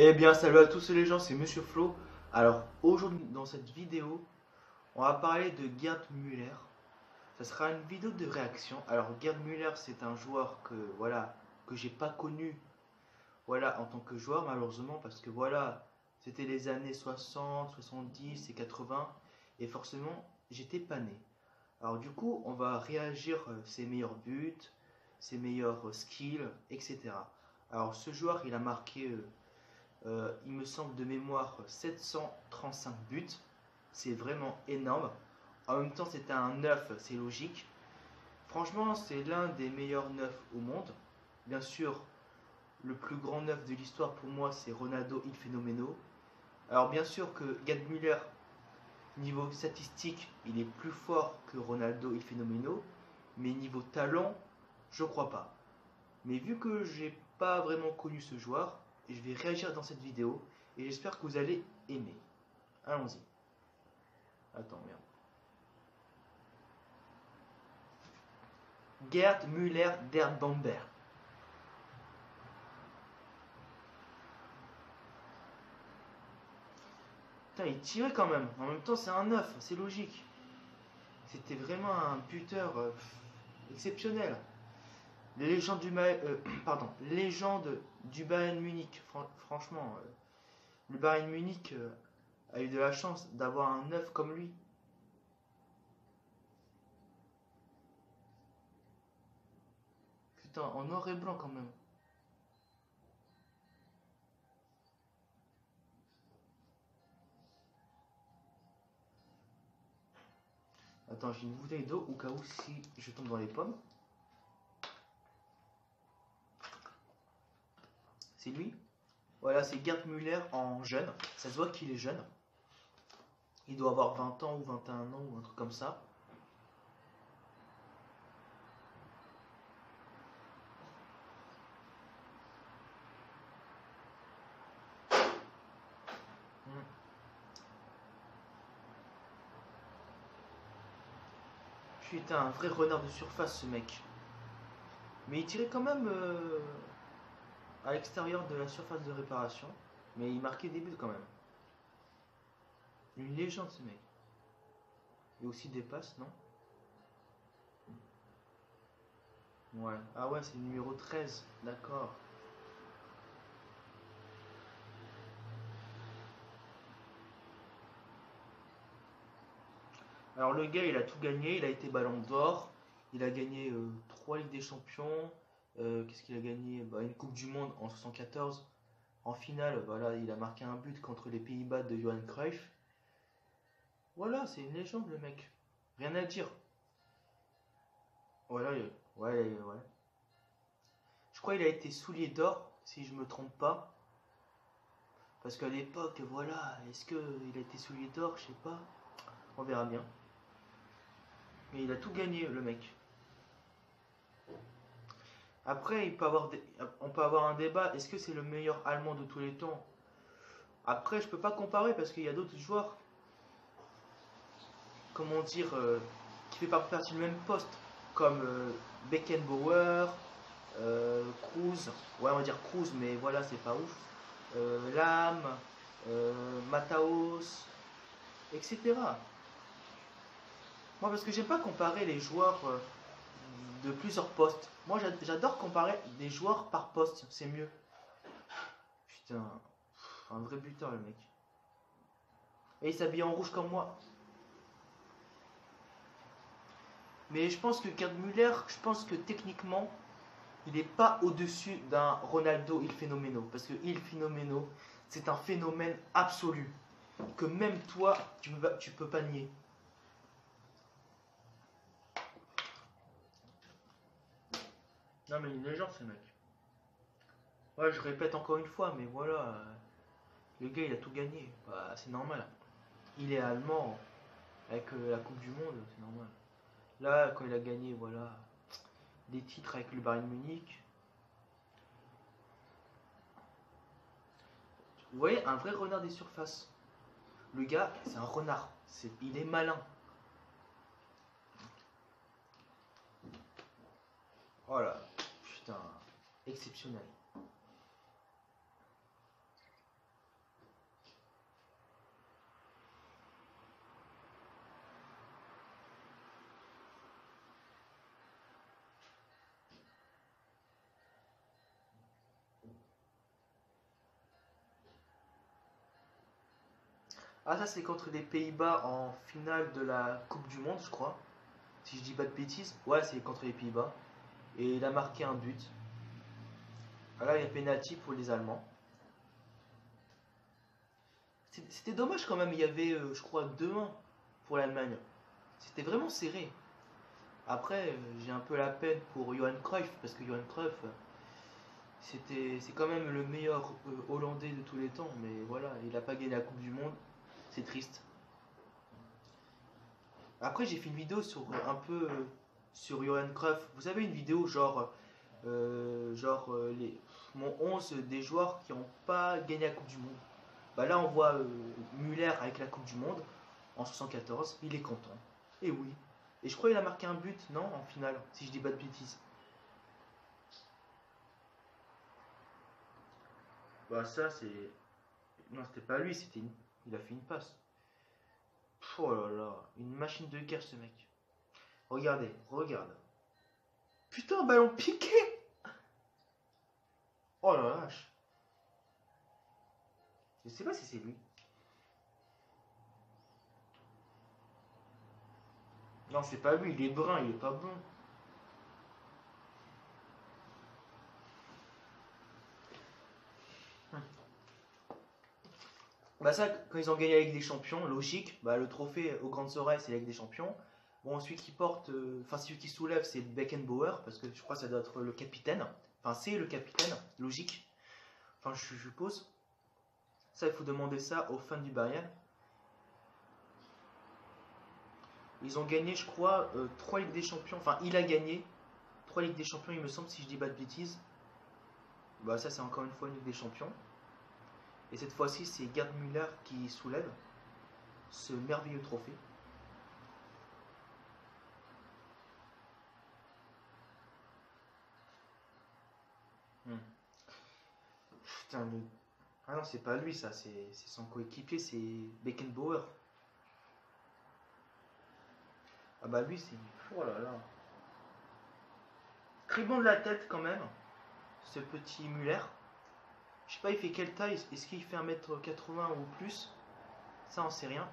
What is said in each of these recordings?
Eh bien, salut à tous les gens, c'est Monsieur Flo. Alors, aujourd'hui, dans cette vidéo, on va parler de Gerd Müller. Ça sera une vidéo de réaction. Alors, Gerd Müller, c'est un joueur que j'ai pas connu, en tant que joueur, malheureusement, parce que c'était les années 60, 70 et 80, et forcément, j'étais pas né. Alors, du coup, on va réagir ses meilleurs buts, ses meilleurs skills, etc. Alors, ce joueur, il a marqué il me semble de mémoire 735 buts. C'est vraiment énorme. En même temps, c'était un neuf, c'est logique. Franchement, c'est l'un des meilleurs neufs au monde. Bien sûr, le plus grand neuf de l'histoire pour moi, c'est Ronaldo il Fenomeno. Alors, bien sûr que Gerd Müller, niveau statistique, il est plus fort que Ronaldo il Fenomeno. Mais niveau talent, je crois pas. Mais vu que j'ai pas vraiment connu ce joueur, je vais réagir dans cette vidéo et j'espère que vous allez aimer. Allons-y. Attends, merde. Gerd Müller der Bomber. Putain, il tirait quand même. En même temps, c'est un 9, c'est logique. C'était vraiment un buteur exceptionnel. Légende du, légende du Bayern Munich. Franchement, le Bayern Munich a eu de la chance d'avoir un 9 comme lui. Putain, en noir et blanc quand même. Attends, j'ai une bouteille d'eau au cas où si je tombe dans les pommes. C'est lui. Voilà, c'est Gerd Müller en jeune. Ça se voit qu'il est jeune. Il doit avoir 20 ans ou 21 ans ou un truc comme ça. Putain, un vrai renard de surface ce mec. Mais il tirait quand même à l'extérieur de la surface de réparation. Mais il marquait des buts quand même. Une légende ce mec. Et aussi des passes, non? Ouais. Ah ouais, c'est le numéro 13. D'accord. Alors le gars, il a tout gagné. Il a été ballon d'or. Il a gagné 3 Ligues des Champions. Qu'est-ce qu'il a gagné? Une Coupe du Monde en 74. En finale, voilà, il a marqué un but contre les Pays-Bas de Johan Cruyff. Voilà, c'est une légende le mec. Rien à dire. Voilà, ouais. Je crois qu'il a été soulier d'or, si je me trompe pas. Parce qu'à l'époque, voilà, est-ce qu'il a été soulier d'or? Je sais pas. On verra bien. Mais il a tout gagné le mec. Après, on peut avoir un débat. Est-ce que c'est le meilleur Allemand de tous les temps? Après, je peux pas comparer parce qu'il y a d'autres joueurs, comment dire, qui fait partie du même poste, comme Beckenbauer, Kroos, ouais, on va dire Kroos, mais voilà, c'est pas ouf. Lam, Mataos, etc. Moi, parce que j'aime pas comparer les joueurs de plusieurs postes. Moi, j'adore comparer des joueurs par poste, c'est mieux. Putain, un vrai buteur, le mec. Et il s'habille en rouge comme moi. Mais je pense que Gerd Müller, je pense que techniquement, il n'est pas au-dessus d'un Ronaldo il Fenomeno. Parce que il Fenomeno, c'est un phénomène absolu. Que même toi, tu peux pas nier. Non mais il est légende ce mec. Ouais, je répète encore une fois, mais voilà. Le gars il a tout gagné. Bah, c'est normal. Il est allemand. Avec la Coupe du Monde, c'est normal. Là, quand il a gagné, voilà, des titres avec le Bayern Munich. Vous voyez, un vrai renard des surfaces. Le gars, c'est un renard. Il est malin. Oh là, putain, exceptionnel. Ah, ça, c'est contre les Pays-Bas en finale de la Coupe du Monde, je crois. Si je dis pas de bêtises. Ouais, c'est contre les Pays-Bas. Et il a marqué un but. Ah, là, il y a pénalty pour les Allemands. C'était dommage quand même, il y avait, je crois, 2-1 pour l'Allemagne. C'était vraiment serré. Après, j'ai un peu la peine pour Johan Cruyff, parce que Johan Cruyff, c'est quand même le meilleur Hollandais de tous les temps, mais voilà, il n'a pas gagné la Coupe du Monde, c'est triste. Après, j'ai fait une vidéo sur un peu sur Johan Cruyff. Vous savez, une vidéo genre mon 11 des joueurs qui n'ont pas gagné la Coupe du Monde. Bah là, on voit Müller avec la Coupe du Monde en 74, il est content. Et oui. Et je crois qu'il a marqué un but, non, en finale, si je dis pas de bêtises. Bah ça, c'est... Non, c'était pas lui, il a fait une passe. Oh là là, une machine de guerre ce mec. Regardez, regarde. Putain, ballon piqué. Oh la vache. Je sais pas si c'est lui. Non, c'est pas lui, il est brun, il est pas bon. Bah ça, quand ils ont gagné la Ligue des Champions, logique, bah le trophée aux grandes oreilles, c'est la Ligue des Champions. Bon, celui qui porte, enfin celui qui soulève, c'est Beckenbauer, parce que je crois que ça doit être le capitaine. Enfin, c'est le capitaine, logique. Enfin, je suppose. Ça, il faut demander ça aux fans du Bayern. Ils ont gagné, je crois, 3 Ligues des Champions. Enfin, il a gagné 3 Ligues des Champions, il me semble, si je dis pas de bêtises. Bah ça, c'est encore une fois une Ligue des Champions. Et cette fois-ci, c'est Gerd Müller qui soulève ce merveilleux trophée. Hmm. Putain, le... Ah non, c'est pas lui, ça, c'est son coéquipier, c'est Beckenbauer. Ah bah lui, c'est... Oh là là. Très bon de la tête quand même, ce petit Müller. Je sais pas, il fait quelle taille? Est-ce qu'il fait 1m80 ou plus? Ça, on sait rien.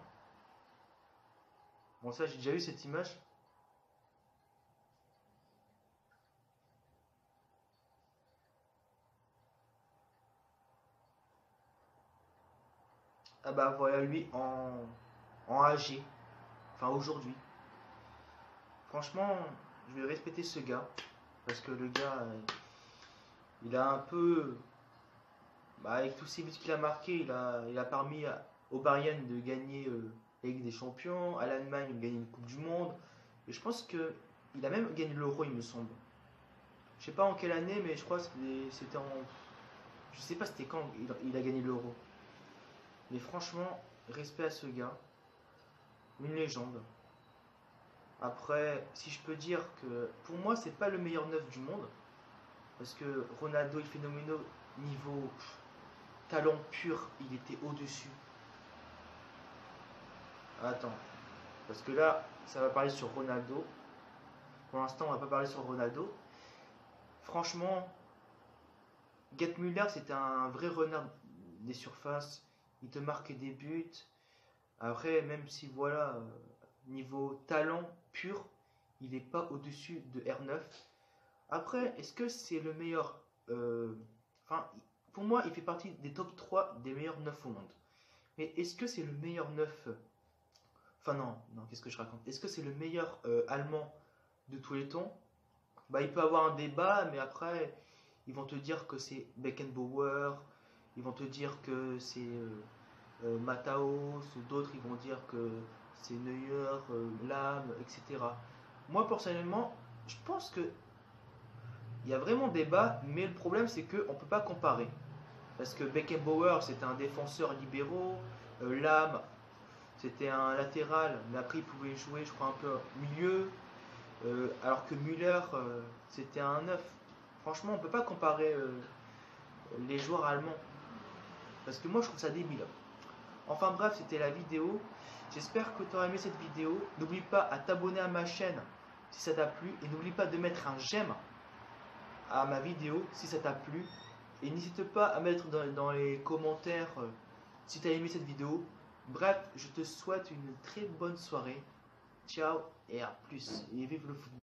Bon, ça, j'ai déjà eu cette image. Ah bah voilà lui en AG. Enfin, aujourd'hui. Franchement, je vais respecter ce gars. Parce que le gars, il a un peu... Bah, avec tous ces buts qu'il a marqués, il a permis au Bayern de gagner la Ligue des Champions, à l'Allemagne de gagner une Coupe du Monde. Et je pense que il a même gagné l'Euro, il me semble. Je sais pas en quelle année, mais je crois que c'était en... Je sais pas c'était quand il a gagné l'Euro. Mais franchement, respect à ce gars. Une légende. Après, si je peux dire que pour moi, c'est pas le meilleur neuf du monde. Parce que Ronaldo est phénoménal niveau talent pur, il était au-dessus. Attends, parce que là, ça va parler sur Ronaldo. Pour l'instant, on va pas parler sur Ronaldo. Franchement, Gerd Müller, c'était un vrai renard des surfaces. Il te marquait des buts. Après, même si voilà, niveau talent pur, il n'est pas au-dessus de R9. Après, est-ce que c'est le meilleur Enfin, pour moi, il fait partie des top 3 des meilleurs 9 au monde. Mais est-ce que c'est le meilleur 9 Enfin non, non, qu'est-ce que je raconte? Est-ce que c'est le meilleur allemand de tous les temps? Bah, il peut avoir un débat, mais après, ils vont te dire que c'est Beckenbauer, ils vont te dire que c'est Mataos, d'autres ils vont dire que c'est Neuer, Lahm, etc. Moi personnellement, je pense que il y a vraiment débat, mais le problème c'est qu'on ne peut pas comparer. Parce que Beckenbauer c'était un défenseur libéraux, Lahm c'était un latéral, mais après il pouvait jouer je crois un peu milieu, alors que Müller c'était un neuf. Franchement on ne peut pas comparer les joueurs allemands. Parce que moi je trouve ça débile. Enfin bref, c'était la vidéo. J'espère que tu auras aimé cette vidéo. N'oublie pas à t'abonner à ma chaîne si ça t'a plu. Et n'oublie pas de mettre un j'aime à ma vidéo si ça t'a plu. Et n'hésite pas à mettre dans les commentaires si tu as aimé cette vidéo. Bref, je te souhaite une très bonne soirée. Ciao et à plus. Et vive le football.